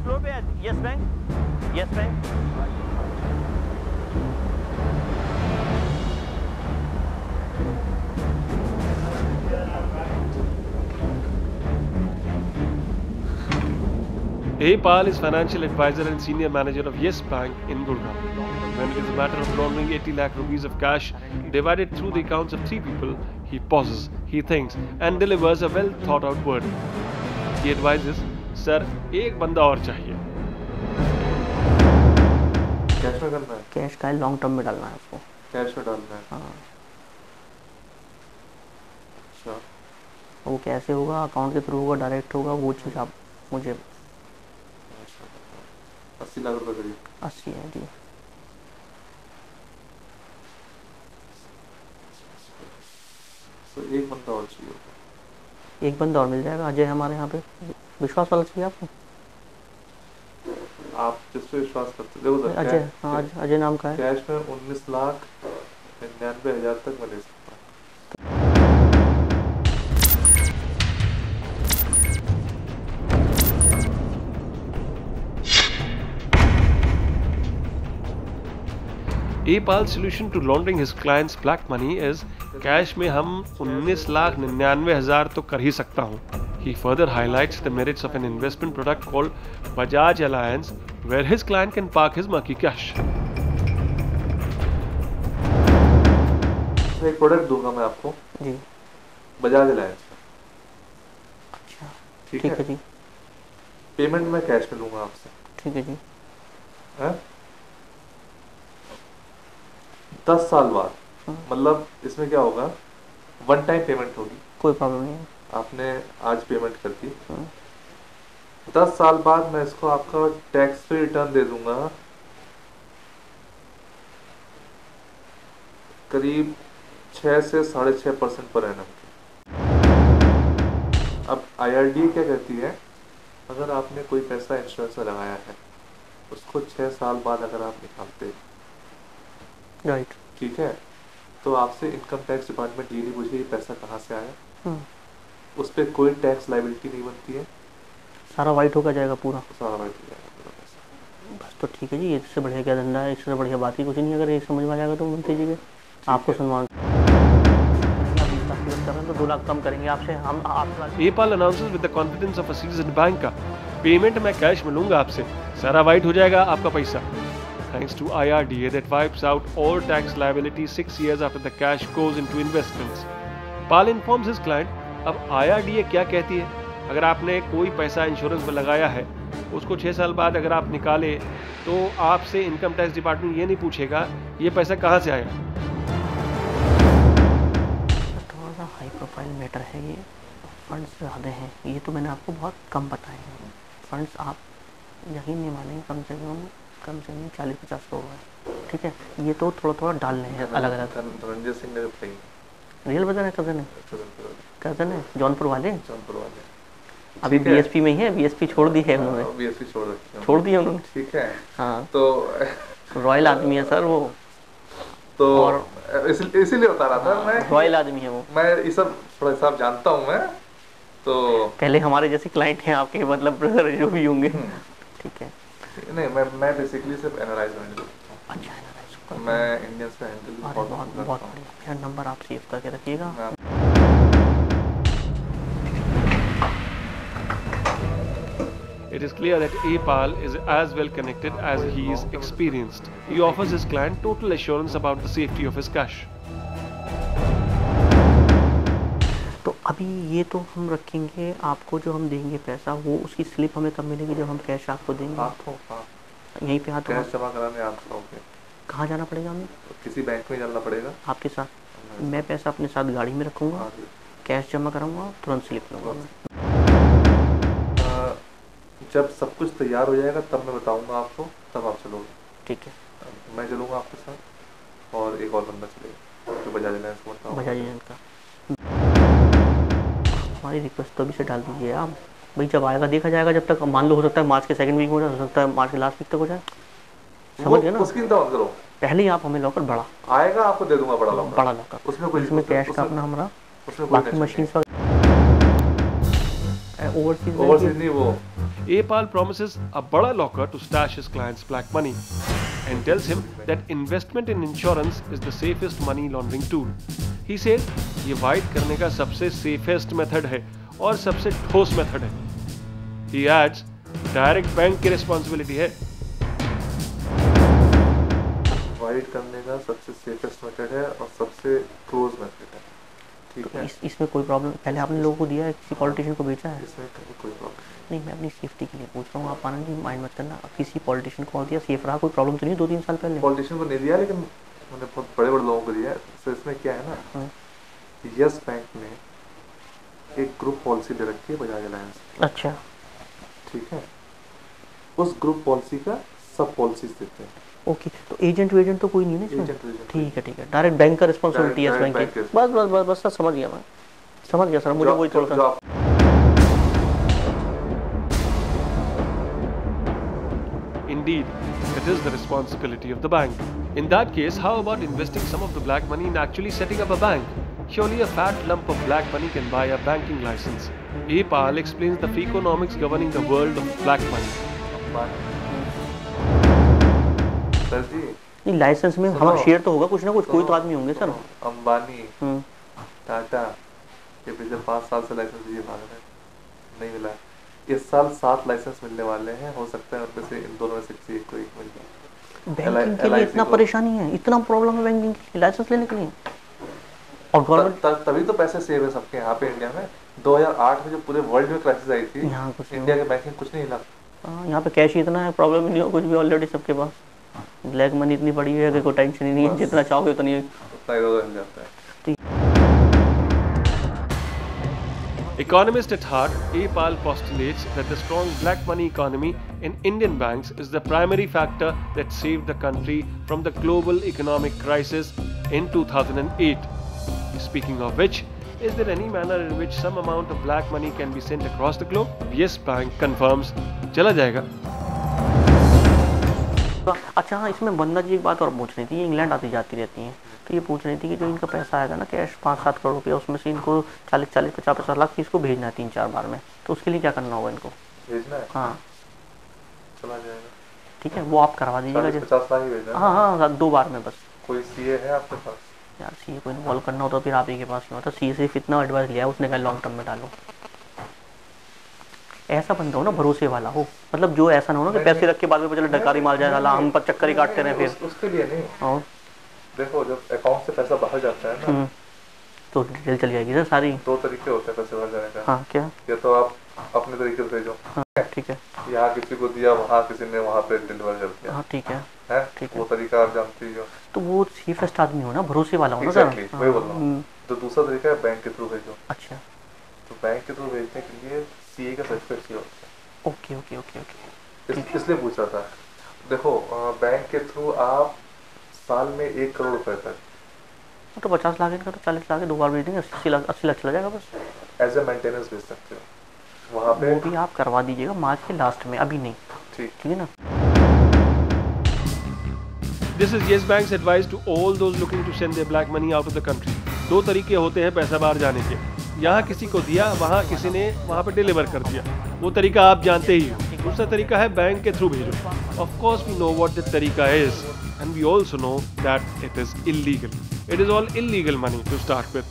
Floor पे yes bank, yes bank. Pal is financial advisor and senior manager of Yes Bank in Gurgaon. When it is a matter of laundering 80 lakh rupees of cash divided through the accounts of 3 people, he pauses, he thinks and delivers a well thought out verdict. He advises, sir, एक बंदा और चाहिए। Cash में करना है? Cash का long term में डालना है आपको। कैश में डालना है? हाँ। अच्छा। वो कैसे होगा? अकाउंट के थ्रू होगा, डायरेक्ट होगा, वो चीज़ आप मुझे 80 लाख रुपए करीब। 80 है जी। तो एक बंदा और चाहिए। एक बंदा और मिल जाएगा, अजय हमारे यहाँ पे। विश्वास वाला चाहिए आपको? आप जिस पे विश्वास करते देखो सर, अजय। हाँ, अजय नाम का है। कैश में 19,99,000 तक मैं ले सकता हूँ। Pal's solution to laundering his clients' black money is cash में हम 19,99,000 तो कर ही सकता हूँ। He further highlights the merits of an investment product called Bajaj Alliance, where his client can park his murky cash. एक प्रोडक्ट दूंगा मैं आपको जी, बजाज अलायंस का। अच्छा ठीक है जी। पेमेंट मैं कैश में लूंगा आपसे। ठीक है जी। है 10 साल बाद, मतलब इसमें क्या होगा, वन टाइम पेमेंट होगी। कोई प्रॉब्लम नहीं है। आपने आज पेमेंट कर दी, 10 साल बाद मैं इसको आपका टैक्स फ्री रिटर्न दे दूंगा करीब 6 से 6.5% पर एनम। अब IRDA क्या कहती है, अगर आपने कोई पैसा इंश्योरेंस में लगाया है उसको 6 साल बाद अगर आप निकालते, राइट, ठीक है, तो आपसे इनकम टैक्स डिपार्टमेंट ये नहीं पूछे ये पैसा कहाँ से आया, उस पर कोई टैक्स लायबिलिटी नहीं बनती है, सारा वाइट होकर जाएगा पूरा। सारा वाइट हो जाएगा पूरा पैसा। बस तो ठीक है जी, इससे बढ़िया क्या धंधा है, इससे बढ़िया बात ही कुछ नहीं। अगर ये समझ में आ जाएगा तो मंत्री जी के आपको सम्मान तो 2 लाख कम करेंगे आपसे हम। PayPal announces with the confidence of a seasoned banker, payment मैं कैश में लूंगा आपसे, सारा वाइट हो जाएगा आपका पैसा। Thanks to IRDA that wipes out all tax liability 6 years after the cash goes into investments. Pal informs his client, अब IRDA क्या कहती है, अगर आपने कोई पैसा इंश्योरेंस में लगाया है उसको 6 साल बाद अगर आप निकाले तो आपसे इनकम टैक्स डिपार्टमेंट ये नहीं पूछेगा ये पैसा कहाँ से आया। थोड़ा सा हाई प्रोफाइल मैटर है ये, फंड्स ज़्यादा हैं, ये तो मैंने आपको बहुत कम बताए हैं। फंड्स आप यकीन नहीं मानेंगे, कम से कम 40-50 करोड़ है। ठीक है, ये तो थोड़ा डालने हैं अलग अलग। रंजीत सिंह ने बताई, रियल बता है, कजन है जौनपुर वाले। अभी ठीक है। BSP में ही है, BSP छोड़ दी है उन्होंने। BSP छोड़ दी है उन्होंने। ठीक है। हाँ, तो रॉयल आदमी है सर वो, तो और इसीलिए बता रहा था मैं, रॉयल आदमी है वो। मैं ये सब थोड़ा हिसाब जानता हूँ मैं। तो पहले हमारे जैसे क्लाइंट हैं आपके, मतलब ब्रदर जो भी होंगे। ठीक है, नहीं, मैं बेसिकली सिर्फ एनालाइज करता हूँ। अच्छा एनालाइज, मैं इंडियंस पे हैंडल बहुत बढ़िया। नंबर आप सेव करके रखिएगा। It is clear that Pal is as well connected as he is experienced. He offers his client total assurance about the safety of his cash. तो अभी ये तो हम रखेंगे, आपको जो हम देंगे पैसा वो उसकी स्लिप हमें कब मिलेगी जब हम कैश आपको देंगे? यहीं पे हाथ कैश जमा कराने आप आओगे। कहाँ जाना पड़ेगा हमें? किसी बैंक में जाना पड़ेगा आपके साथ। मैं पैसा अपने साथ गाड़ी में रखूँगा, कैश जमा कराऊंगा, तुरंत स्लिप लूँगा। जब सब कुछ तैयार हो जाएगा तब मैं बताऊंगा आपको, तब आप चलोगे। ठीक है, मैं चलूँगा आपके साथ और एक और बंदा चलेगा जो बजाज अलायंस को बताऊंगा। बजाज अलायंस का हमारी रिक्वेस्ट तो अभी से डाल दीजिए आप भाई, जब आएगा देखा जाएगा। जब तक मान लो हो सकता है मार्च के सेकंड वीक में हो सकता है मार्च के लास्ट वीक तक हो जाए, समझ गए ना? उसकी चिंता मत करो, पहले ही आप हमें लॉकर बड़ा आएगा आपको दे दूंगा, बड़ा लॉकर। उसमें कैश का अपना हमारा उसमें बाकी मशीन ओवरसीज ओवरसीज नहीं वो APAL promises a bada locker to stash his client's black money and tells him that investment in insurance is the safest money laundering tool. He says ये white करने का सबसे safest method है और सबसे ठोस method है. He adds, डायरेक्ट बैंक की responsibility है. वाइट करने का सबसे सेफेस्ट मेथड है और सबसे क्लोज मेथड है, ठीक है। इसमें कोई प्रॉब्लम पहले आपने लोगों को दिया है, किसी पॉलिटिशियन को बेचा है? इसमें कहीं कोई प्रॉब्लम नहीं, मैं अपनी सेफ्टी के लिए पूछ रहा हूँ, आप आनंद जी माइंड मत करना। किसी पॉलिटिशियन को दिया, सेफ रहा, कोई प्रॉब्लम तो नहीं 2-3 साल पहले? पॉलिटिशियन को नहीं दिया, लेकिन मैंने बहुत बड़े बड़े लोगों को दिया है। तो इसमें क्या है ना, यस बैंक ने एक ग्रुप पॉलिसी दे रखी है बजाज अलायंस। अच्छा, ठीक है, उस ग्रुप पॉलिसी का सब पॉलिसीज देते हैं। ओके, तो एजेंट वेजेंट तो कोई नहीं है ना इसमें? एजेंट ठीक है, डायरेक्ट बैंक का रिस्पॉन्सिबिलिटी है इस बैंक की। बस सर, समझ गया मैं, समझ गया सर, मुझे वही थोड़ा सा। Indeed, it is the responsibility of the bank. In that case, how about investing some of the black money in actually setting up a bank? Surely a fat lump of black money can buy a banking license. APAL explains the freakonomics governing the world of black money. Sir ji, नहीं, licence में हमारा share तो होगा कुछ ना कुछ, कोई तो आदमी होंगे सर। अंबानी, टाटा, ये पिछले 5 साल से लाइसेंस लिए भाग रहे हैं, नहीं मिला। इस साल 7 लाइसेंस मिलने वाले हैं, हो सकता है उनमें से इन दोनों में से किसी एक को एक मिल जाए। बैंकिंग के लिए इतना परेशानी है, इतना प्रॉब्लम है बैंकिंग के लिए, लाइसेंस लेने के लिए। और गवर्नमेंट तभी तो पैसे सेव है सबके यहाँ पे इंडिया में। 2008 में जो पूरे वर्ल्ड में क्राइसिस आई थी, यहाँ कुछ इंडिया के बैंकिंग कुछ नहीं हिला। यहाँ पे कैश ही इतना है, प्रॉब्लम नहीं हो कुछ भी, ऑलरेडी सबके पास ब्लैक मनी इतनी पड़ी हुई है कि कोई टेंशन ही नहीं है, जितना चाहोगे उतनी उतना इधर हिल जाता है। Economist at heart, APAL postulates that the strong black money economy in Indian banks is the primary factor that saved the country from the global economic crisis in 2008. Speaking of which, is there any manner in which some amount of black money can be sent across the globe? Yes Bank confirms, चला जाएगा। अच्छा हाँ, इसमें बंदा जी एक बात और पूछ रही थी, ये इंग्लैंड आती जाती रहती हैं, तो ये पूछ रही थी कि जो इनका पैसा आएगा ना कैश 5-7 करोड़ रुपया, उसमें से इनको 40-50 लाख इसको भेजना है 3-4 बार में, तो उसके लिए क्या करना होगा इनको? भेजना है? हाँ, चला जाएगा। ठीक है, वो आप करवा दीजिएगा। 50 लाख ही भेजना है? हाँ, 2 बार में बस। कोई सीए है आपके पास? यार सीए को इन्वॉल्व करना होता फिर आप ही के पास नहीं होता। सीए सिर्फ इतना एडवाइस लिया, उसने कहा लॉन्ग टर्म में डालो। ऐसा बंदा हो ना भरोसे वाला हो, मतलब जो ऐसा ना हो ना कि पैसे रख के बाद में चलो डकारी मार जाए, साला हम पर चक्कर ही काटते रहे फिर। उसके लिए नहीं। और देखो, जब अकाउंट से पैसा बाहर जाता है ना, तो डिटेल चली जाएगी सर सारी। 2 तरीके होते हैं पैसे बाहर जाने का। हाँ, क्या? या तो आप अपने तरीके से भेजो, ठीक है, यहाँ किसी को दिया, वहाँ किसी ने वहाँ पे डिलीवर कर दिया। हाँ ठीक है, ठीक है, वो तरीका आप जानती हो। तो वो सेफेस्ट आदमी हो ना, भरोसे वाला हो ना सर। वही बोल रहा हूँ। तो दूसरा तरीका है बैंक के थ्रू भेजो। अच्छा, तो बैंक के थ्रू भेजने के लिए सीए का सर्टिफिकेट चाहिए होता है। ओके। इसलिए पूछ रहा था। देखो, बैंक के थ्रू आप साल में 1 करोड़ रुपए तक, तो 50 लाख इनका, तो 40 लाख 2 बार भेज देंगे, 80 लाख चला जाएगा बस। एज ए मेंटेनेंस भेज सकते हो वहाँ पे। वो भी आप करवा दीजिएगा मार्च के लास्ट में, अभी नहीं। ठीक है ना। This is Yes Bank's advice to all those looking to send their black money out of the country. 2 तरीके होते हैं पैसा बाहर जाने के, यहाँ किसी को दिया, वहाँ किसी ने वहाँ पे डिलीवर कर दिया, वो तरीका आप जानते ही हो। दूसरा तरीका है बैंक के थ्रू भेजो। Of course we know what this तरीका is and we also know that it is illegal. It is all illegal money to start with.